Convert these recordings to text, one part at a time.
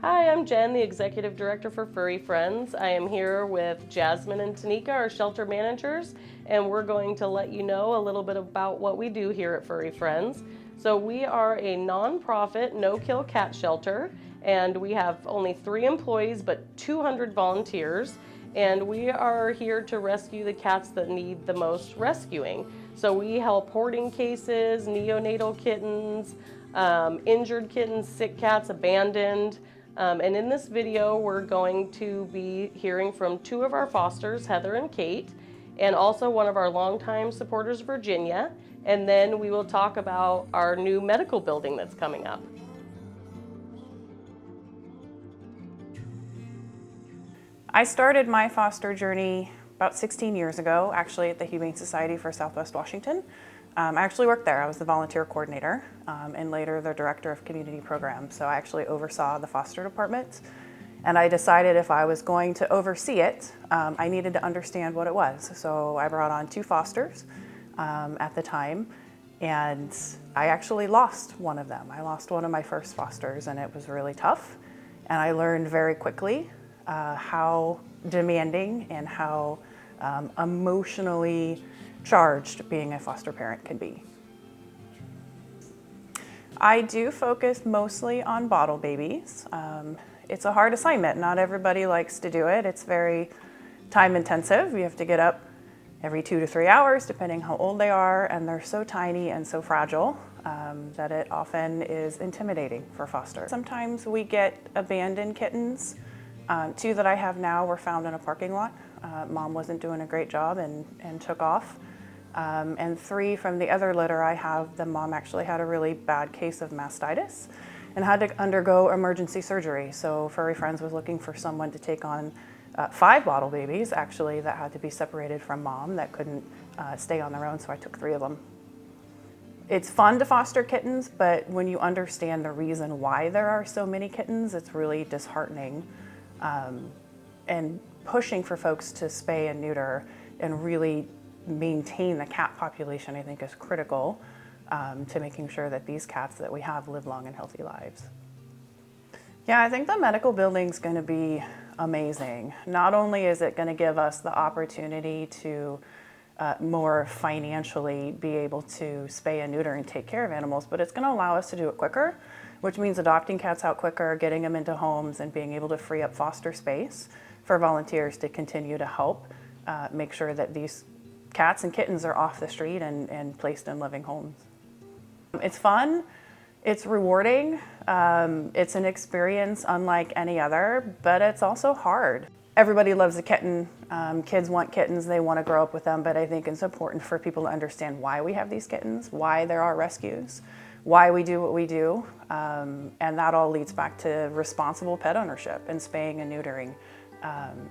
Hi, I'm Jen, the Executive Director for Furry Friends. I am here with Jasmine and Tanika, our shelter managers, and we're going to let you know a little bit about what we do here at Furry Friends. So we are a nonprofit, no-kill cat shelter, and we have only 3 employees but 200 volunteers, and we are here to rescue the cats that need the most rescuing. So we help hoarding cases, neonatal kittens, injured kittens, sick cats, abandoned. And in this video, we're going to be hearing from 2 of our fosters, Heather and Kate, and also one of our longtime supporters, Virginia. And then we will talk about our new medical building that's coming up. I started my foster journey about 16 years ago, actually at the Humane Society for Southwest Washington. I actually worked there. I was the volunteer coordinator and later the director of community programs. So I actually oversaw the foster department. And I decided if I was going to oversee it, I needed to understand what it was. So I brought on 2 fosters at the time, and I actually lost one of them. I lost one of my first fosters, and it was really tough. And I learned very quickly how demanding and how emotionally charged being a foster parent can be. I do focus mostly on bottle babies. It's a hard assignment. Not everybody likes to do it. It's very time intensive. You have to get up every 2 to 3 hours, depending how old they are, and they're so tiny and so fragile that it often is intimidating for foster. Sometimes we get abandoned kittens. 2 that I have now were found in a parking lot. Mom wasn't doing a great job and took off. And 3 from the other litter I have, the mom actually had a really bad case of mastitis and had to undergo emergency surgery. So Furry Friends was looking for someone to take on 5 bottle babies, actually, that had to be separated from mom, that couldn't stay on their own, so I took 3 of them. It's fun to foster kittens, but when you understand the reason why there are so many kittens, it's really disheartening. And pushing for folks to spay and neuter and really maintain the cat population, I think, is critical to making sure that these cats that we have live long and healthy lives. Yeah, I think the medical building's going to be amazing. Not only is it going to give us the opportunity to more financially be able to spay and neuter and take care of animals, but it's going to allow us to do it quicker, which means adopting cats out quicker, getting them into homes, and being able to free up foster space for volunteers to continue to help make sure that these cats and kittens are off the street and placed in living homes. It's fun, it's rewarding, it's an experience unlike any other, but it's also hard. Everybody loves a kitten. Kids want kittens, they want to grow up with them, but I think it's important for people to understand why we have these kittens, why there are rescues, why we do what we do, and that all leads back to responsible pet ownership and spaying and neutering,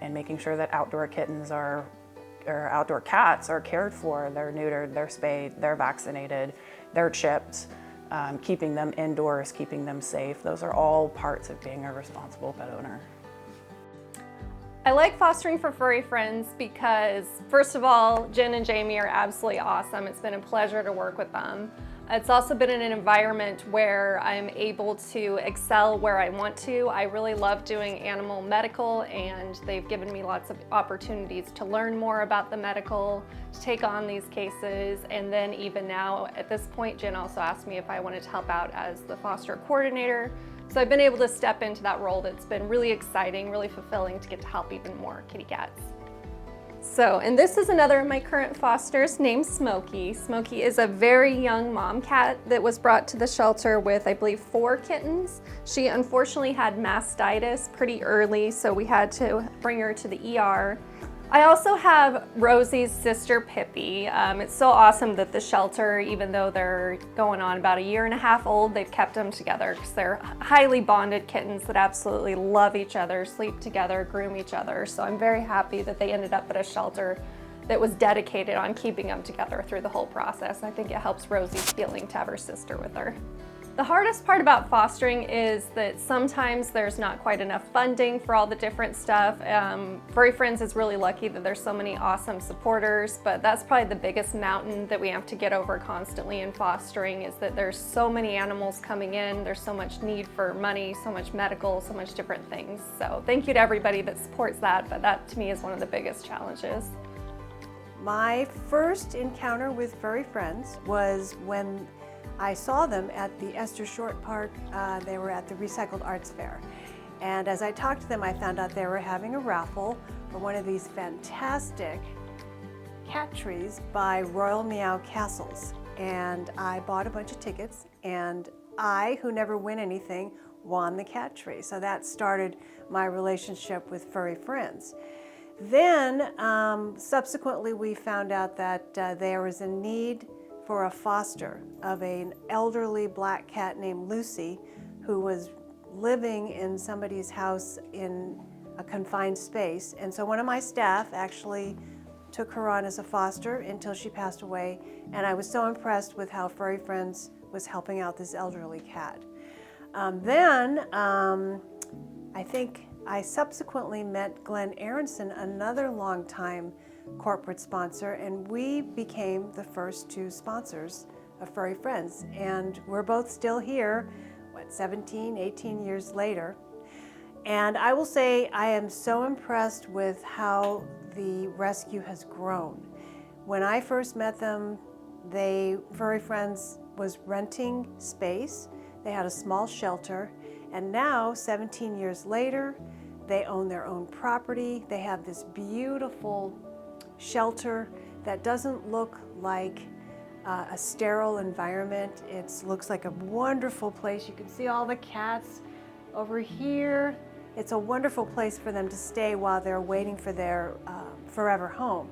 and making sure that outdoor kittens or outdoor cats are cared for, they're neutered, they're spayed, they're vaccinated, they're chipped, keeping them indoors, keeping them safe. Those are all parts of being a responsible pet owner. I like fostering for Furry Friends because, first of all, Jen and Jamie are absolutely awesome. It's been a pleasure to work with them. It's also been in an environment where I'm able to excel where I want to. I really love doing animal medical, and they've given me lots of opportunities to learn more about the medical, to take on these cases, and then even now, at this point, Jen also asked me if I wanted to help out as the foster coordinator. So I've been able to step into that role that's been really exciting, really fulfilling to get to help even more kitty cats. So, and this is another of my current fosters named Smokey. Smokey is a very young mom cat that was brought to the shelter with, I believe, 4 kittens. She unfortunately had mastitis pretty early, so we had to bring her to the ER. I also have Rosie's sister, Pippi. It's so awesome that the shelter, even though they're going on about 1.5 years old, they've kept them together because they're highly bonded kittens that absolutely love each other, sleep together, groom each other. So I'm very happy that they ended up at a shelter that was dedicated on keeping them together through the whole process. I think it helps Rosie's feeling to have her sister with her. The hardest part about fostering is that sometimes there's not quite enough funding for all the different stuff. Furry Friends is really lucky that there's so many awesome supporters, but that's probably the biggest mountain that we have to get over constantly in fostering, is that there's so many animals coming in, there's so much need for money, so much medical, so much different things. So thank you to everybody that supports that, but that to me is one of the biggest challenges. My first encounter with Furry Friends was when I saw them at the Esther Short Park. They were at the Recycled Arts Fair. And as I talked to them, I found out they were having a raffle for one of these fantastic cat trees by Royal Meow Castles. And I bought a bunch of tickets, and I, who never win anything, won the cat tree. So that started my relationship with Furry Friends. Then, subsequently, we found out that there was a need for a foster of an elderly black cat named Lucy, who was living in somebody's house in a confined space. And so one of my staff actually took her on as a foster until she passed away. And I was so impressed with how Furry Friends was helping out this elderly cat. I think I subsequently met Glenn Aronson, another longtime corporate sponsor, and we became the first two sponsors of Furry Friends. And we're both still here, 17, 18 years later. And I will say I am so impressed with how the rescue has grown. When I first met them, Furry Friends was renting space. They had a small shelter, and now, 17 years later, they own their own property. They have this beautiful shelter that doesn't look like a sterile environment. It looks like a wonderful place. You can see all the cats over here. It's a wonderful place for them to stay while they're waiting for their forever home.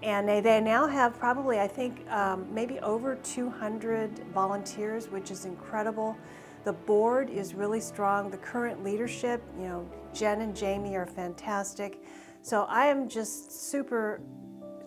And they now have probably, I think, maybe over 200 volunteers, which is incredible. The board is really strong. The current leadership, Jen and Jamie are fantastic. So I am just super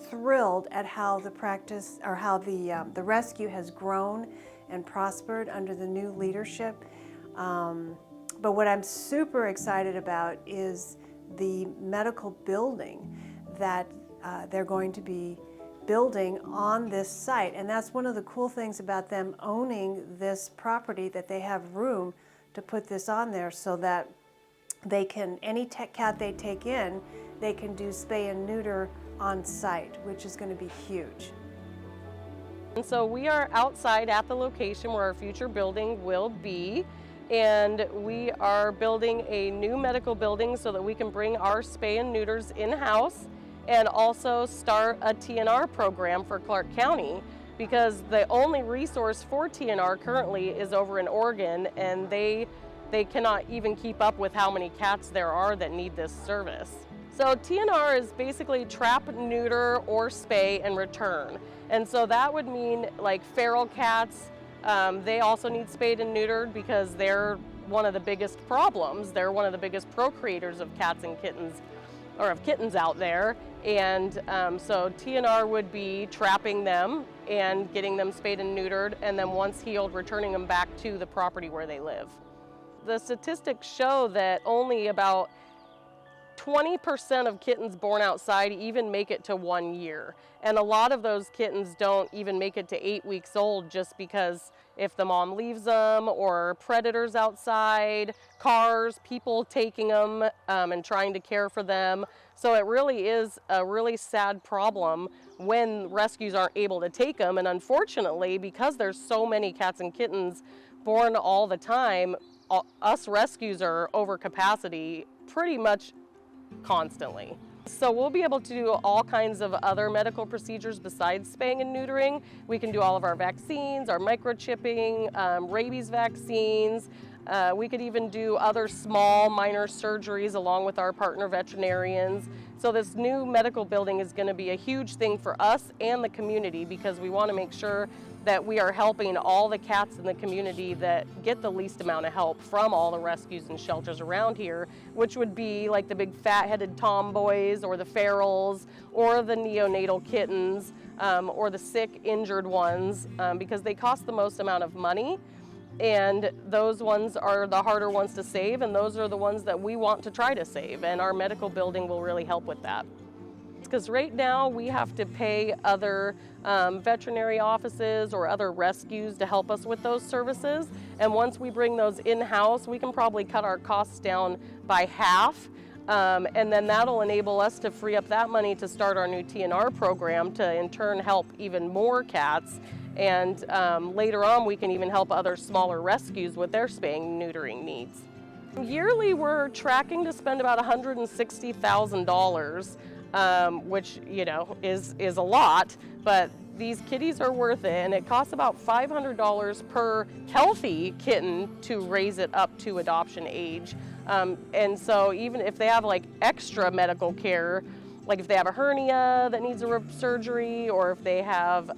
thrilled at how the practice, or how the rescue has grown and prospered under the new leadership. But what I'm super excited about is the medical building that they're going to be building on this site. And that's one of the cool things about them owning this property, that they have room to put this on there so that they can, any cat they take in, they can do spay and neuter on site, which is going to be huge. And so we are outside at the location where our future building will be, and we are building a new medical building so that we can bring our spay and neuters in-house and also start a TNR program for Clark County, because the only resource for TNR currently is over in Oregon, and they cannot even keep up with how many cats there are that need this service. So TNR is basically trap, neuter, or spay and return. And so that would mean like feral cats, they also need spayed and neutered because they're one of the biggest problems. They're one of the biggest procreators of cats and kittens, or of kittens out there. And so TNR would be trapping them and getting them spayed and neutered, and then once healed, returning them back to the property where they live. The statistics show that only about 20% of kittens born outside even make it to 1 year. And a lot of those kittens don't even make it to 8 weeks old, just because if the mom leaves them, or predators outside, cars, people taking them and trying to care for them. So it really is a really sad problem when rescues aren't able to take them. And unfortunately, because there's so many cats and kittens born all the time, us rescues are over capacity pretty much constantly. So we'll be able to do all kinds of other medical procedures besides spaying and neutering. We can do all of our vaccines, our microchipping, rabies vaccines. We could even do other small minor surgeries along with our partner veterinarians. So this new medical building is going to be a huge thing for us and the community, because we want to make sure that we are helping all the cats in the community that get the least amount of help from all the rescues and shelters around here, which would be like the big fat-headed tomboys, or the ferals, or the neonatal kittens, or the sick, injured ones, because they cost the most amount of money. And those ones are the harder ones to save, and those are the ones that we want to try to save, and our medical building will really help with that. Because right now we have to pay other veterinary offices or other rescues to help us with those services, and once we bring those in-house, we can probably cut our costs down by half, and then that'll enable us to free up that money to start our new TNR program to in turn help even more cats. And later on, we can even help other smaller rescues with their spaying and neutering needs. Yearly, we're tracking to spend about $160,000, which, you know, is a lot, but these kitties are worth it, and it costs about $500 per healthy kitten to raise it up to adoption age. And so even if they have like extra medical care, like if they have a hernia that needs a surgery, or if they have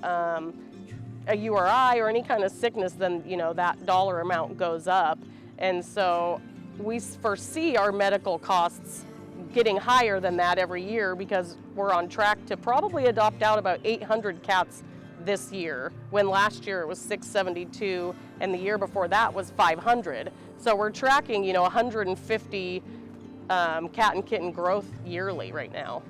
a URI or any kind of sickness, then, you know, that dollar amount goes up. And so we foresee our medical costs getting higher than that every year, because we're on track to probably adopt out about 800 cats this year, when last year it was 672 and the year before that was 500. So we're tracking, you know, 150 cat and kitten growth yearly right now.